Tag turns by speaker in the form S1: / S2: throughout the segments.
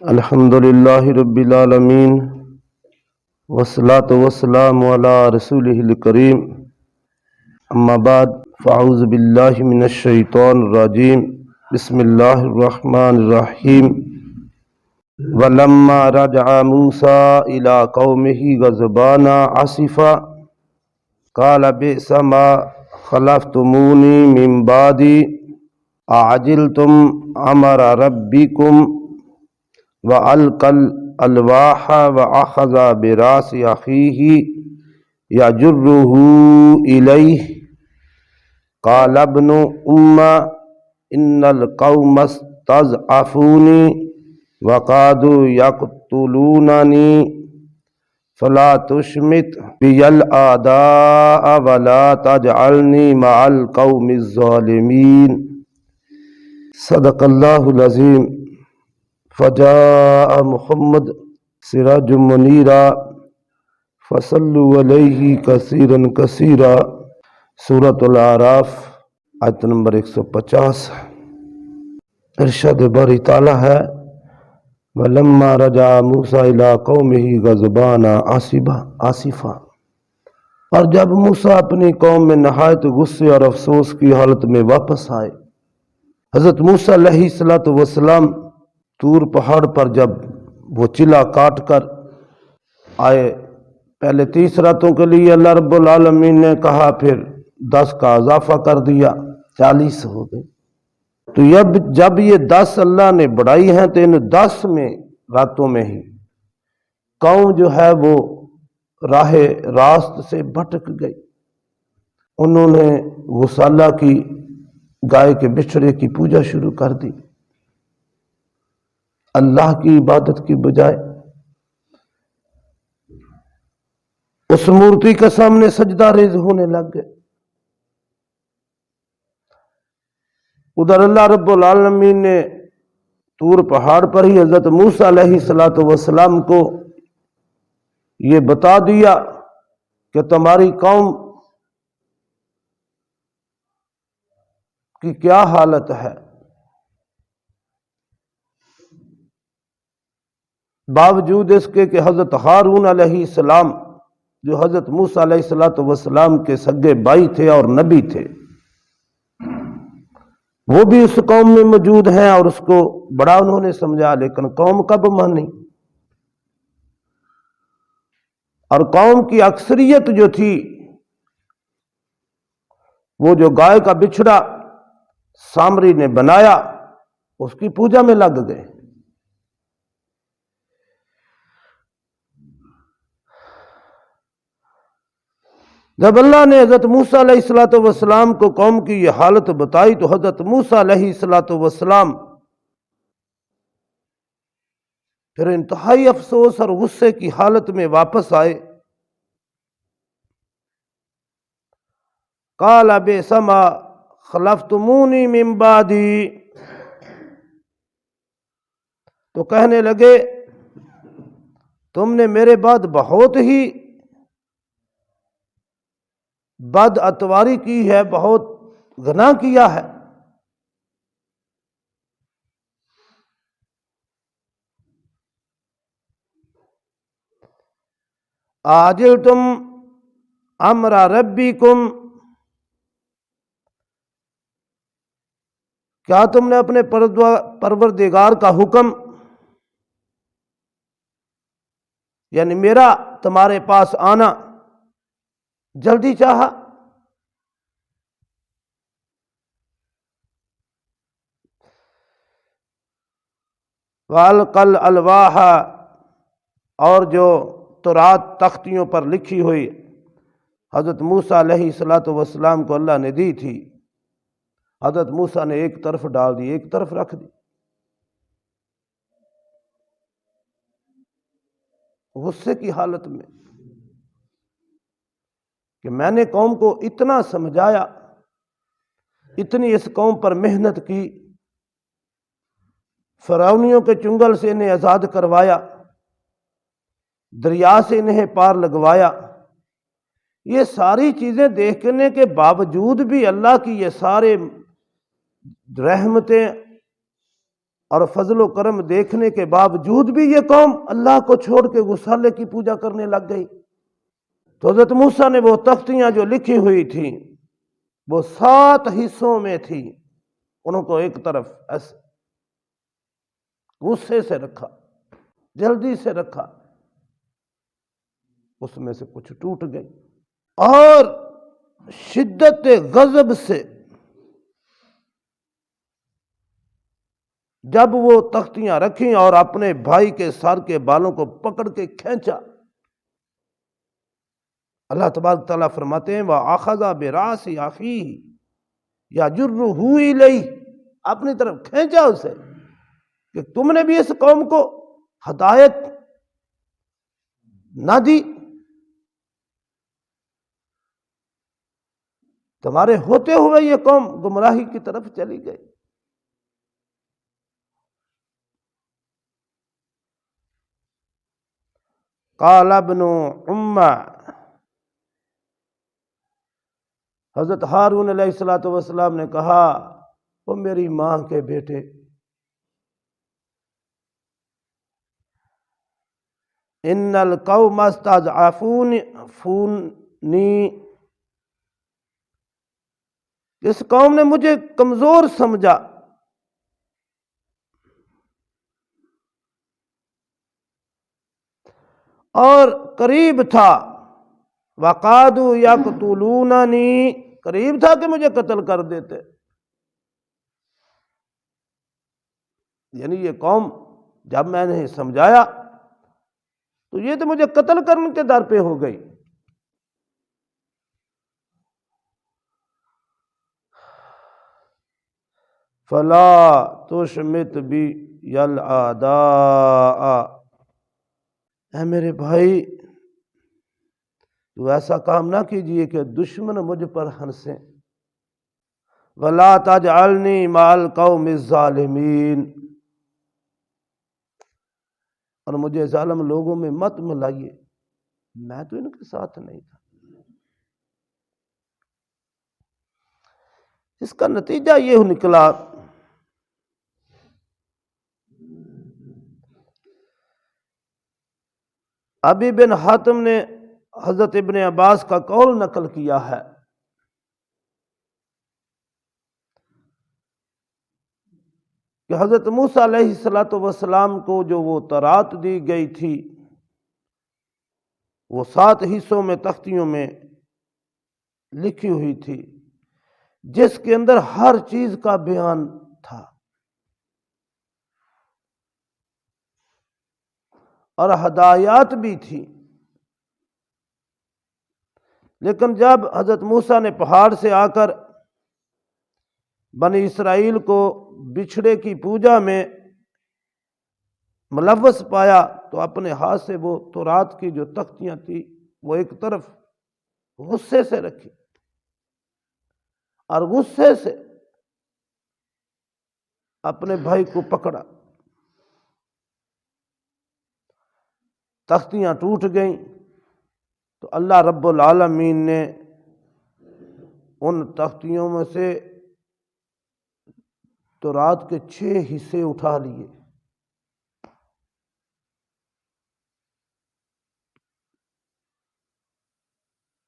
S1: الحمد للہ رب العالمین والصلاة والسلام علی رسولہ الکریم اما بعد فاعوذ باللہ من الشیطان الرجیم بسم اللہ الرحمن الرحیم ولما رجع موسیٰ الی قومہ غضبان آسفا قال بئس ما خلفتمونی من بعدی اعجلتم امر ربکم وَأَلْقَى الْأَلْوَاحَ وَأَخَذَ بِرَأْسِ أَخِيهِ يَجُرُّهُ إِلَيْهِ قَالَ ابْنُ أُمَّ إِنَّ الْقَوْمَ اسْتَضْعَفُونِي وَكَادُوا يَقْتُلُونَنِي فَلَا تُشْمِتْ بِيَ الْأَعْدَاءَ وَلَا تَجْعَلْنِي مَعَ الْقَوْمِ الظَّالِمِينَ صدق اللہ العظیم فجاء محمد سراج منیرا فصلوا علیہ کثیرا کثیرا۔ سورۃ الاعراف آیت نمبر 150۔ ارشاد باری تعالیٰ ہے وَلَمَّا رَجَعَ مُوسَىٰ إِلَىٰ قَوْمِهِ غَضْبَانَ آسِفًا، اور جب موسیٰ اپنی قوم میں نہایت غصے اور افسوس کی حالت میں واپس آئے۔ حضرت موسیٰ علیہ السلام طور پہاڑ پر جب وہ چلا کاٹ کر آئے، پہلے 30 راتوں کے لیے اللہ رب العالمین نے کہا، پھر 10 کا اضافہ کر دیا، 40 ہو گئے۔ تو جب یہ 10 اللہ نے بڑھائی ہیں تو ان 10 میں راتوں میں ہی قوم جو ہے وہ راہ راست سے بھٹک گئی۔ انہوں نے غسالہ کی گائے کے بچھڑے کی پوجا شروع کر دی، اللہ کی عبادت کی بجائے اس مورتی کے سامنے سجدہ ریز ہونے لگ گئے۔ ادھر اللہ رب العالمین نے طور پہاڑ پر ہی حضرت موسیٰ علیہ السلام کو یہ بتا دیا کہ تمہاری قوم کی کیا حالت ہے۔ باوجود اس کے کہ حضرت ہارون علیہ السلام جو حضرت موسیٰ علیہ السلام کے سگے بھائی تھے اور نبی تھے، وہ بھی اس قوم میں موجود ہیں اور اس کو بڑا انہوں نے سمجھا، لیکن قوم کب مانی؟ اور قوم کی اکثریت جو تھی وہ جو گائے کا بچھڑا سامری نے بنایا اس کی پوجا میں لگ گئے۔ جب اللہ نے حضرت موسیٰ علیہ السلام کو قوم کی یہ حالت بتائی تو حضرت موسیٰ علیہ السلام پھر انتہائی افسوس اور غصے کی حالت میں واپس آئے۔ قال بئس ما خلفتمونی من بعدی، تو کہنے لگے تم نے میرے بعد بہت ہی بد اتواری کی ہے، بہت گناہ کیا ہے۔ اعجلتم امر ربکم، کیا تم نے اپنے پروردگار کا حکم، یعنی میرا تمہارے پاس آنا جلدی چاہا؟ وَأَلْقَى الْأَلْوَاحَ، اور جو تورات تختیوں پر لکھی ہوئی حضرت موسیٰ علیہ السلام کو اللہ نے دی تھی، حضرت موسیٰ نے ایک طرف ڈال دی، ایک طرف رکھ دی، غصے کی حالت میں کہ میں نے قوم کو اتنا سمجھایا، اتنی اس قوم پر محنت کی، فرعونیوں کے چنگل سے انہیں آزاد کروایا، دریا سے انہیں پار لگوایا، یہ ساری چیزیں دیکھنے کے باوجود بھی اللہ کی یہ سارے رحمتیں اور فضل و کرم دیکھنے کے باوجود بھی یہ قوم اللہ کو چھوڑ کے غسالے کی پوجا کرنے لگ گئی۔ تو حضرت موسیٰ نے وہ تختیاں جو لکھی ہوئی تھیں وہ 7 حصوں میں تھی، انہوں کو ایک طرف ایسے غصے سے رکھا، جلدی سے رکھا، اس میں سے کچھ ٹوٹ گئی، اور شدت غضب سے جب وہ تختیاں رکھیں اور اپنے بھائی کے سر کے بالوں کو پکڑ کے کھینچا، اللہ تبارک تعالیٰ فرماتے ہیں وَأَخَذَ بِرَأْسِ أَخِيهِ يَجُرُّهُ إِلَيْهِ، اپنی طرف کھینچا اسے کہ تم نے بھی اس قوم کو ہدایت نہ دی، تمہارے ہوتے ہوئے یہ قوم گمراہی کی طرف چلی گئی۔ قال ابن ام، حضرت ہارون علیہ السلام نے کہا وہ میری ماں کے بیٹے، ان القوم استضعفونی، اس قوم نے مجھے کمزور سمجھا، اور قریب تھا وَقَادُوا يَقْتُلُونَنِي، قریب تھا کہ مجھے قتل کر دیتے۔ یعنی یہ قوم جب میں نے سمجھایا تو یہ تو مجھے قتل کرنے کے در پہ ہو گئی۔ فَلَا تُشْمِتْ بِيَ الْأَعْدَاءَ، اے میرے بھائی تو ایسا کام نہ کیجئے کہ دشمن مجھ پر ہنسیں۔ وَلَا تَجْعَلْنِي مَعَ الْقَوْمِ الظَّالِمِينَ، اور مجھے ظالم لوگوں میں مت ملائیے، میں تو ان کے ساتھ نہیں تھا۔ اس کا نتیجہ یہ نکلا ابی بن حاتم نے حضرت ابن عباس کا قول نقل کیا ہے کہ حضرت موسیٰ علیہ السلام کو جو وہ تورات دی گئی تھی وہ 7 حصوں میں تختیوں میں لکھی ہوئی تھی، جس کے اندر ہر چیز کا بیان تھا، اور ہدایات بھی تھی۔ لیکن جب حضرت موسیٰ نے پہاڑ سے آ کر بنی اسرائیل کو بچھڑے کی پوجا میں ملوث پایا تو اپنے ہاتھ سے وہ تورات کی جو تختیاں تھیں وہ ایک طرف غصے سے رکھی، اور غصے سے اپنے بھائی کو پکڑا، تختیاں ٹوٹ گئیں۔ تو اللہ رب العالمین نے ان تختیوں میں سے تورات کے 6 حصے اٹھا لیے،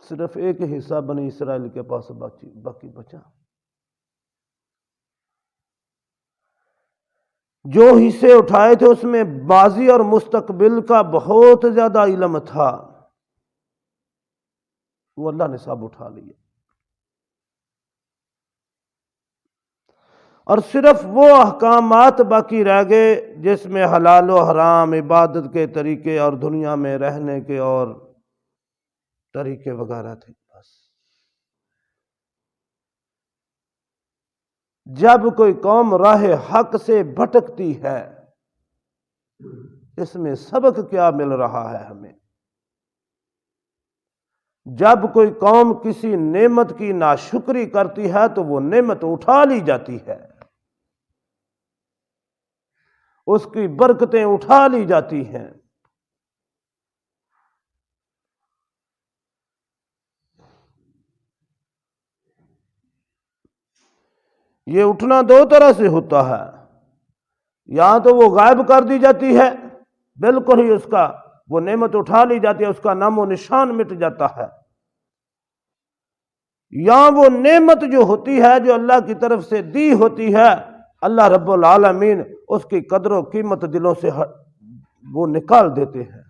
S1: صرف ایک حصہ بنی اسرائیل کے پاس باقی بچا۔ جو حصے اٹھائے تھے اس میں ماضی اور مستقبل کا بہت زیادہ علم تھا، وہ اللہ نے سب اٹھا لیا، اور صرف وہ احکامات باقی رہ گئے جس میں حلال و حرام، عبادت کے طریقے اور دنیا میں رہنے کے اور طریقے وغیرہ تھے۔ بس جب کوئی قوم راہ حق سے بھٹکتی ہے، اس میں سبق کیا مل رہا ہے ہمیں؟ جب کوئی قوم کسی نعمت کی ناشکری کرتی ہے تو وہ نعمت اٹھا لی جاتی ہے، اس کی برکتیں اٹھا لی جاتی ہیں۔ یہ اٹھنا 2 طرح سے ہوتا ہے، یہاں تو وہ غائب کر دی جاتی ہے، بالکل ہی اس کا وہ نعمت اٹھا لی جاتی ہے، اس کا نام و نشان مٹ جاتا ہے۔ یہاں وہ نعمت جو ہوتی ہے، جو اللہ کی طرف سے دی ہوتی ہے، اللہ رب العالمین اس کی قدر و قیمت دلوں سے وہ نکال دیتے ہیں۔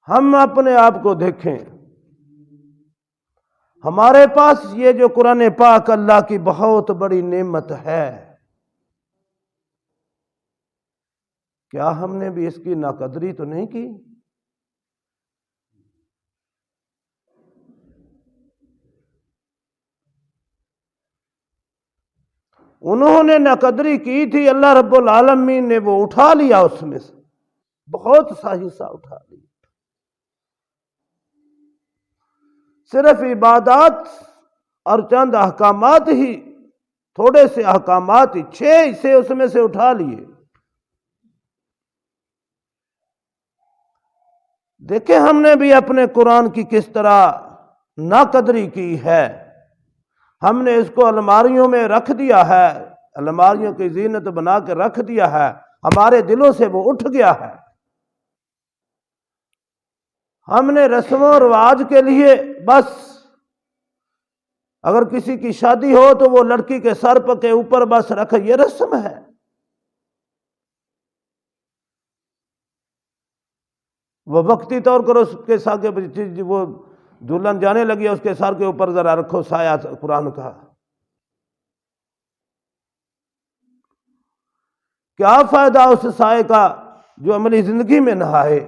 S1: ہم اپنے آپ کو دیکھیں، ہمارے پاس یہ جو قرآن پاک اللہ کی بہت بڑی نعمت ہے، کیا ہم نے بھی اس کی ناقدری تو نہیں کی؟ انہوں نے ناقدری کی تھی، اللہ رب العالمین نے وہ اٹھا لیا، اس میں سے بہت سا حصہ اٹھا لیا۔ صرف عبادات اور چند احکامات ہی، تھوڑے سے احکامات ہی 6 حصے اس میں سے اٹھا لیے۔ دیکھیں ہم نے بھی اپنے قرآن کی کس طرح ناقدری کی ہے۔ ہم نے اس کو الماریوں میں رکھ دیا ہے، الماریوں کی زینت بنا کے رکھ دیا ہے، ہمارے دلوں سے وہ اٹھ گیا ہے۔ ہم نے رسم و رواج کے لیے بس اگر کسی کی شادی ہو تو وہ لڑکی کے سر کے اوپر بس رکھ، یہ رسم ہے۔ وہ وقتی طور پر اس کے ساتھ وہ دلہن جانے لگی، اس کے سر کے اوپر ذرا رکھو سایہ قرآن کا۔ کیا فائدہ اس سائے کا جو عملی زندگی میں نہ آئے،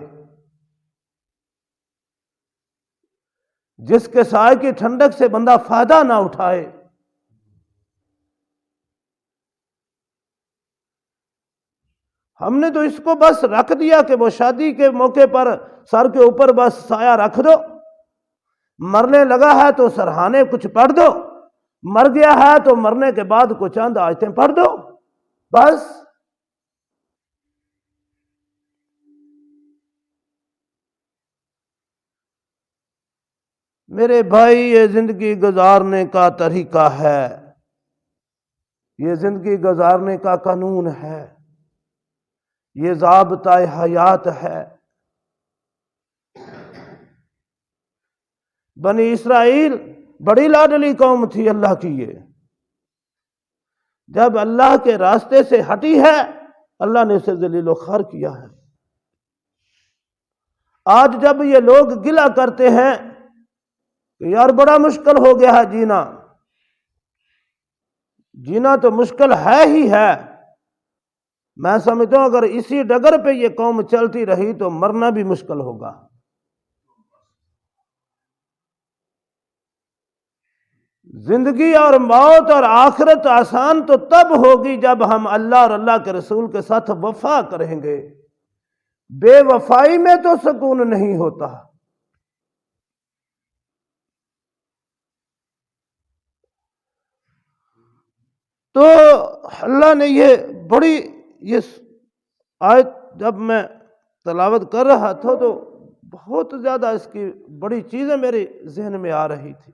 S1: جس کے سائے کی ٹھنڈک سے بندہ فائدہ نہ اٹھائے۔ ہم نے تو اس کو بس رکھ دیا کہ وہ شادی کے موقع پر سر کے اوپر بس سایہ رکھ دو، مرنے لگا ہے تو سرہانے کچھ پڑھ دو، مر گیا ہے تو مرنے کے بعد کچھ چند آیتیں پڑھ دو، بس۔ میرے بھائی، یہ زندگی گزارنے کا طریقہ ہے، یہ زندگی گزارنے کا قانون ہے، یہ ضابطہ حیات ہے۔ بنی اسرائیل بڑی لاڈلی قوم تھی اللہ کی، یہ جب اللہ کے راستے سے ہٹی ہے، اللہ نے اسے ذلیل و خوار کیا ہے۔ آج جب یہ لوگ گلہ کرتے ہیں کہ یار بڑا مشکل ہو گیا ہے جینا، جینا تو مشکل ہے ہی ہے، میں سمجھتا ہوں اگر اسی ڈگر پہ یہ قوم چلتی رہی تو مرنا بھی مشکل ہوگا۔ زندگی اور موت اور آخرت آسان تو تب ہوگی جب ہم اللہ اور اللہ کے رسول کے ساتھ وفا کریں گے۔ بے وفائی میں تو سکون نہیں ہوتا۔ تو اللہ نے یہ بڑی آیت جب میں تلاوت کر رہا تھا تو بہت زیادہ اس کی بڑی چیزیں میرے ذہن میں آ رہی تھی،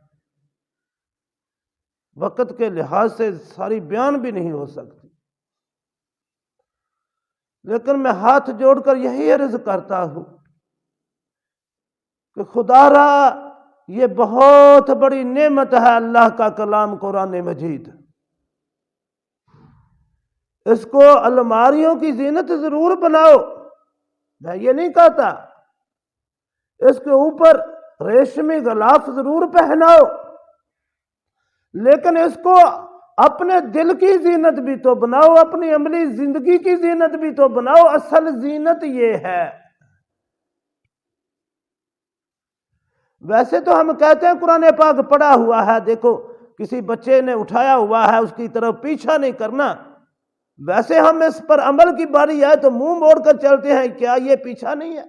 S1: وقت کے لحاظ سے ساری بیان بھی نہیں ہو سکتی، لیکن میں ہاتھ جوڑ کر یہی عرض کرتا ہوں کہ خدا را یہ بہت بڑی نعمت ہے اللہ کا کلام قرآن مجید۔ اس کو الماریوں کی زینت ضرور بناؤ، میں یہ نہیں کہتا، اس کے اوپر ریشمی غلاف ضرور پہناؤ، لیکن اس کو اپنے دل کی زینت بھی تو بناؤ، اپنی عملی زندگی کی زینت بھی تو بناؤ۔ اصل زینت یہ ہے۔ ویسے تو ہم کہتے ہیں قرآن پاک پڑھا ہوا ہے، دیکھو کسی بچے نے اٹھایا ہوا ہے، اس کی طرف پیچھا نہیں کرنا۔ ویسے ہم اس پر عمل کی باری آئے تو منہ موڑ کر چلتے ہیں، کیا یہ پیچھا نہیں ہے؟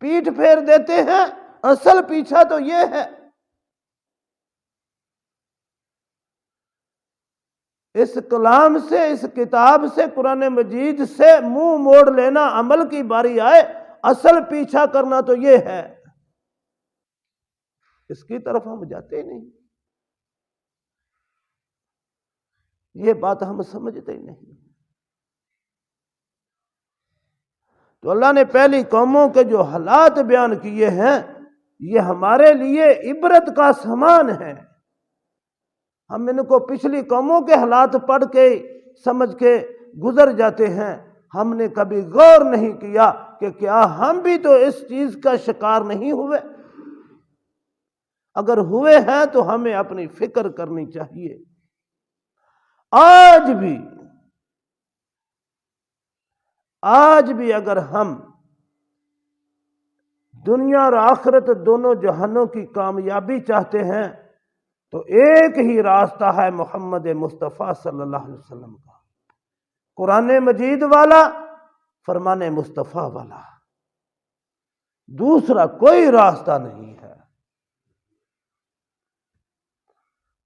S1: پیٹھ پھیر دیتے ہیں، اصل پیچھا تو یہ ہے۔ اس کلام سے، اس کتاب سے، قرآن مجید سے منہ موڑ لینا عمل کی باری آئے، اصل پیچھا کرنا تو یہ ہے۔ اس کی طرف ہم جاتے ہی نہیں، یہ بات ہم سمجھتے ہی نہیں۔ تو اللہ نے پہلی قوموں کے جو حالات بیان کیے ہیں یہ ہمارے لیے عبرت کا سامان ہے۔ ہم ان کو پچھلی قوموں کے حالات پڑھ کے سمجھ کے گزر جاتے ہیں، ہم نے کبھی غور نہیں کیا کہ کیا ہم بھی تو اس چیز کا شکار نہیں ہوئے؟ اگر ہوئے ہیں تو ہمیں اپنی فکر کرنی چاہیے۔ آج بھی اگر ہم دنیا اور آخرت دونوں جہانوں کی کامیابی چاہتے ہیں تو ایک ہی راستہ ہے محمد مصطفیٰ صلی اللہ علیہ وسلم کا، قرآن مجید والا، فرمان مصطفیٰ والا، دوسرا کوئی راستہ نہیں ہے۔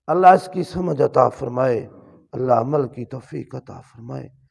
S1: اللہ اس کی سمجھ عطا فرمائے، اللہ عمل کی توفیق عطا فرمائے۔